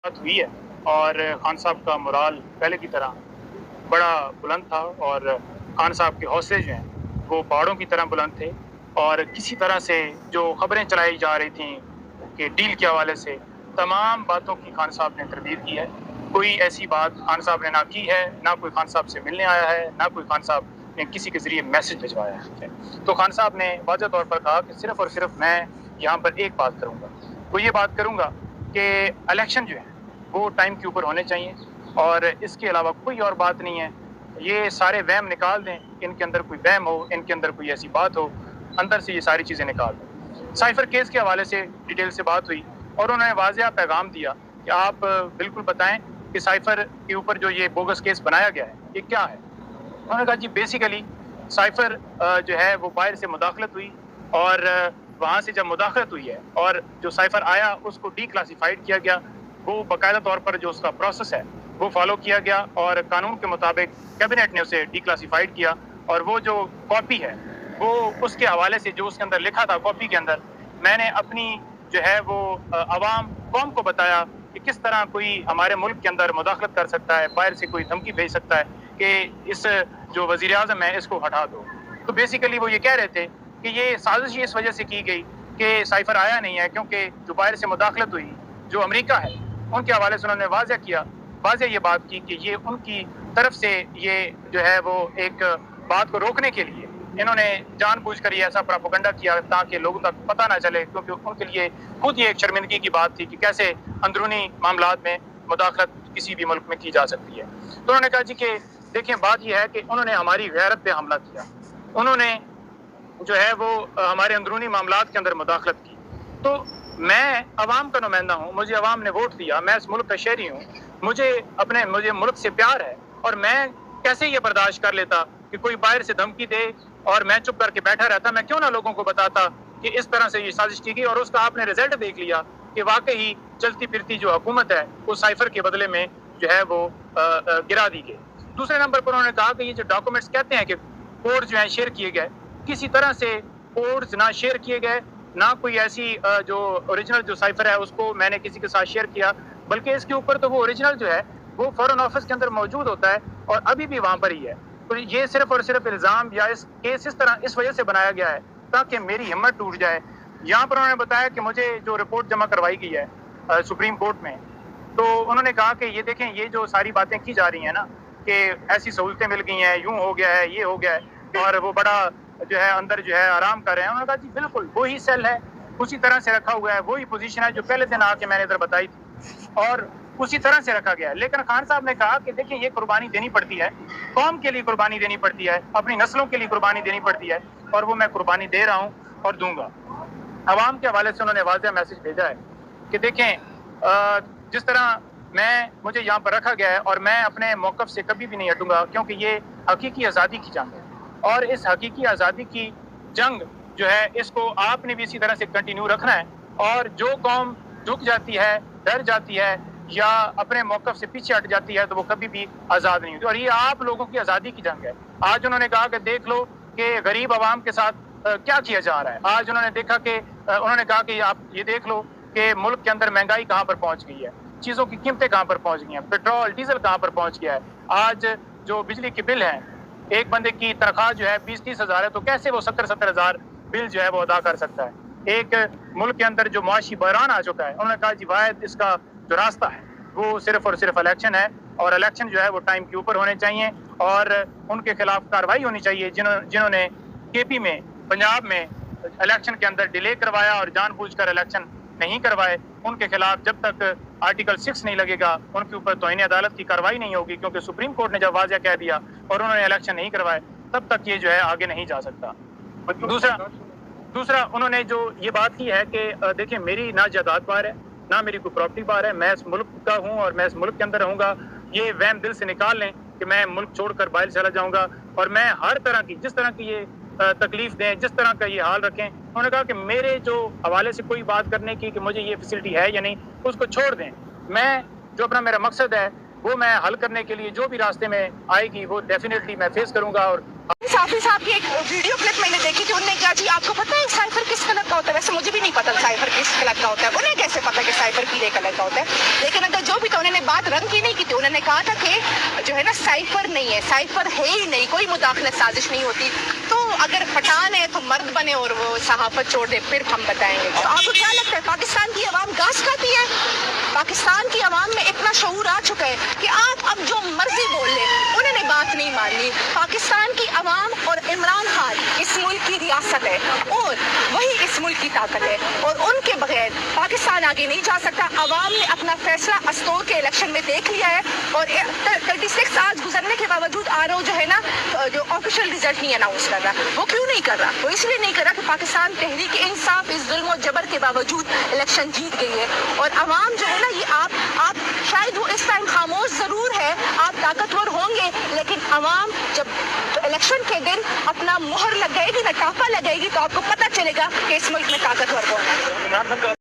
बात हुई है और खान साहब का मोराल पहले की तरह बड़ा बुलंद था और खान साहब के हौसले जो हैं वो पहाड़ों की तरह बुलंद थे और किसी तरह से जो खबरें चलाई जा रही थी कि डील के हवाले से तमाम बातों की खान साहब ने तरदीद की है। कोई ऐसी बात खान साहब ने ना की है, ना कोई खान साहब से मिलने आया है, ना कोई खान साहब ने किसी के ज़रिए मैसेज भिजवाया है। तो खान साहब ने वाज़ेह तौर पर कहा कि सिर्फ़ और सिर्फ मैं यहाँ पर एक बात करूँगा, वो ये बात करूँगा कि इलेक्शन जो है वो टाइम के ऊपर होने चाहिए और इसके अलावा कोई और बात नहीं है। ये सारे वहम निकाल दें, इनके अंदर कोई वहम हो, इनके अंदर कोई ऐसी बात हो, अंदर से ये सारी चीज़ें निकाल दें। साइफर केस के हवाले से डिटेल से बात हुई और उन्होंने वाज़ेह पैगाम दिया कि आप बिल्कुल बताएं कि साइफर के ऊपर जो ये बोगस केस बनाया गया है ये क्या है। उन्होंने कहा जी बेसिकली साइफर जो है वो बाहर से मुदाखलत हुई और वहाँ से जब मुदाखलत हुई है और जो साइफर आया उसको डीक्लासिफाइड किया गया, वो बाकायदा तौर पर जो उसका प्रोसेस है वो फॉलो किया गया और कानून के मुताबिक कैबिनेट ने उसे डीक्लासिफाइड किया और वो जो कॉपी है वो उसके हवाले से जो उसके अंदर लिखा था कॉपी के अंदर मैंने अपनी जो है वो अवाम कौम को बताया कि किस तरह कोई हमारे मुल्क के अंदर मुदाखलत कर सकता है, बाहर से कोई धमकी भेज सकता है कि इस जो वज़ीर आज़म है इसको हटा दो। तो बेसिकली वो ये कह रहे थे कि ये साजिश इस वजह से की गई कि साइफर आया नहीं है क्योंकि जो बाहर से मुदाखलत हुई जो अमेरिका है उनके हवाले से उन्होंने वाज़ेह ये बात की कि ये उनकी तरफ से ये जो है वो एक बात को रोकने के लिए इन्होंने जानबूझकर ये ऐसा प्रोपेगेंडा किया ताकि लोगों तक पता ना चले, क्योंकि उनके लिए खुद ये एक शर्मिंदगी की बात थी कि कैसे अंदरूनी मामलात में मुदाखलत किसी भी मुल्क में की जा सकती है। तो उन्होंने कहा जी कि देखें बात यह है कि उन्होंने हमारी गैरत पे हमला किया, उन्होंने जो है वो हमारे अंदरूनी मामलात के अंदर मुदाखलत की। तो मैं अवाम का नुमाइंदा हूँ, मुझे अवाम ने वोट दिया, मैं इस मुल्क का शहरी हूँ, मुझे मुल्क से प्यार है और मैं कैसे ये बर्दाश्त कर लेता कि कोई बाहर से धमकी दे और मैं चुप करके बैठा रहता। मैं क्यों ना लोगों को बताता कि इस तरह से ये साजिश की गई और उसका आपने रिजल्ट देख लिया कि वाकई चलती फिरती जो हुकूमत है वो साइफर के बदले में जो है वो गिरा दी गई। दूसरे नंबर पर उन्होंने कहा कि ये जो डॉक्यूमेंट्स कहते हैं कि कोड जो है शेयर किए गए, किसी तरह से कोड्स ना शेयर किए गए, ना कोई ऐसी जो ओरिजिनल जो साइफर है उसको मैंने किसी के साथ शेयर किया, बल्कि इसके ऊपर तो वो ओरिजिनल जो है वो फॉरेन ऑफिस के अंदर मौजूद होता है और अभी भी वहां पर ही है। तो ये सिर्फ और सिर्फ इल्जाम या इस केस इस तरह इस वजह से बनाया गया है ताकि मेरी हिम्मत टूट जाए। यहाँ पर उन्होंने बताया कि मुझे जो रिपोर्ट जमा करवाई गई है सुप्रीम कोर्ट में, तो उन्होंने कहा कि ये देखें ये जो सारी बातें की जा रही हैं ना कि ऐसी सहूलतें मिल गई हैं, यूं हो गया है, ये हो गया है और वो बड़ा जो है अंदर जो है आराम कर रहे हैं। उन्होंने कहा जी बिल्कुल वही सेल है, उसी तरह से रखा हुआ है, वही पोजीशन है जो पहले दिन आके मैंने इधर बताई थी और उसी तरह से रखा गया है। लेकिन खान साहब ने कहा कि देखिए ये कुर्बानी देनी पड़ती है, कौम के लिए कुर्बानी देनी पड़ती है, अपनी नस्लों के लिए कुर्बानी देनी पड़ती है और वो मैं कुर्बानी दे रहा हूँ और दूंगा। अवाम के हवाले से उन्होंने वाज़ेह मैसेज भेजा है कि देखें जिस तरह मुझे यहाँ पर रखा गया है और मैं अपने मौक़िफ़ से कभी भी नहीं हटूंगा, क्योंकि ये हकीकी आज़ादी की जंग है और इस हकीकी आज़ादी की जंग जो है इसको आपने भी इसी तरह से कंटिन्यू रखना है। और जो कौम झुक जाती है, डर जाती है या अपने मौक़िफ़ से पीछे हट जाती है तो वो कभी भी आज़ाद नहीं होती और ये आप लोगों की आज़ादी की जंग है। आज उन्होंने कहा कि देख लो कि गरीब आवाम के साथ क्या किया जा रहा है। आज उन्होंने देखा कि उन्होंने कहा कि आप ये देख लो कि मुल्क के अंदर महंगाई कहाँ पर पहुँच गई है, चीज़ों की कीमतें कहाँ पर पहुँच गई हैं, पेट्रोल डीजल कहाँ पर पहुँच गया है। आज जो बिजली के बिल हैं, एक बंदे की तनख्वाह जो है 20-30 हज़ार है तो कैसे वो 70-70 हज़ार बिल जो है वो अदा कर सकता है। एक मुल्क के अंदर जो मुआशी बहरान आ चुका है, उन्होंने कहा जी वाहिद इसका जो रास्ता है वो सिर्फ और सिर्फ इलेक्शन है और इलेक्शन जो है वो टाइम के ऊपर होने चाहिए और उनके खिलाफ कार्रवाई होनी चाहिए जिन्होंने केपी में पंजाब में इलेक्शन के अंदर डिले करवाया और जानबूझकर इलेक्शन नहीं करवाए। उनके खिलाफ जब तक आर्टिकल 6 नहीं लगेगा उनके ऊपर तौहीन अदालत की कार्रवाई नहीं होगी, क्योंकि सुप्रीम कोर्ट ने जब वाज़ेह कह दिया और उन्होंने इलेक्शन नहीं करवाए तब तक ये जो है आगे नहीं जा सकता। दूसरा उन्होंने जो ये बात की है कि देखिए मेरी ना जायदाद बाहर है ना मेरी कोई प्रॉपर्टी बाहर है, मैं इस मुल्क का हूँ और मैं इस मुल्क के अंदर रहूँगा। ये वहम दिल से निकाल लें कि मैं मुल्क छोड़कर बाहर चला जाऊँगा और मैं हर तरह की जिस तरह की ये तकलीफ दें, जिस तरह का ये हाल रखें। उन्होंने कहा कि मेरे जो हवाले से कोई बात करने की कि मुझे ये फैसिलिटी है या नहीं उसको छोड़ दें, मैं जो अपना मेरा मकसद है वो मैं हल करने के लिए जो भी रास्ते में आएगी वो डेफिनेटली मैं फेस करूँगा। और इंसाफी साहब की एक वीडियो क्लिप मैंने देखी थी, उन्होंने कहा जी आपको पता है साइफर किस कलर का होता है? वैसे मुझे भी नहीं पता साइफर किस कलर का होता है, उन्हें कैसे पता कि साइफर पीले कलर का होता है? लेकिन अगर जो भी था, उन्होंने बात रंग की नहीं की थी, उन्होंने कहा था कि जो है ना साइफर नहीं है, साइफर है ही नहीं, कोई मुदाखलत साजिश नहीं होती। तो अगर पठान है तो मर्द बने और वो सहाफत छोड़ दे, फिर हम बताएंगे। तो आपको क्या लगता है पाकिस्तान की आवाम घास खाती है? पाकिस्तान की आवाम में इतना शऊर आ चुका है कि आप अब जो मर्जी बोल ले, उन्होंने बात नहीं माननी। पाकिस्तान की आवाम और इमरान खान इस मुल्क की रियासत है और वही इस मुल्क की ताकत है, और उनके बगैर पाकिस्तान आगे नहीं जा सकता। आवाम ने अपना फैसला अस्तोर के इलेक्शन में देख लिया है, और 36 आज गुजरने के बावजूद आरओ जो है ना, जो ऑफिशियल रिजल्ट नहीं अनाउंस कर रहा, वो क्यों नहीं कर रहा? वो इसलिए नहीं कर रहा कि पाकिस्तान तहरीक इंसाफ इस जुल्म और जबर के बावजूद इलेक्शन जीत गई है, और आवाम जो है ना, ये आप शायद वो इस टाइम खामोश जरूर है, आप ताकतवर होंगे, लेकिन आवाम जब इलेक्शन के दिन अपना मुहर लगाएगी ना, टापा लगाएगी, तो आपको पता चलेगा कि इस मुल्क में ताकतवर कौन है।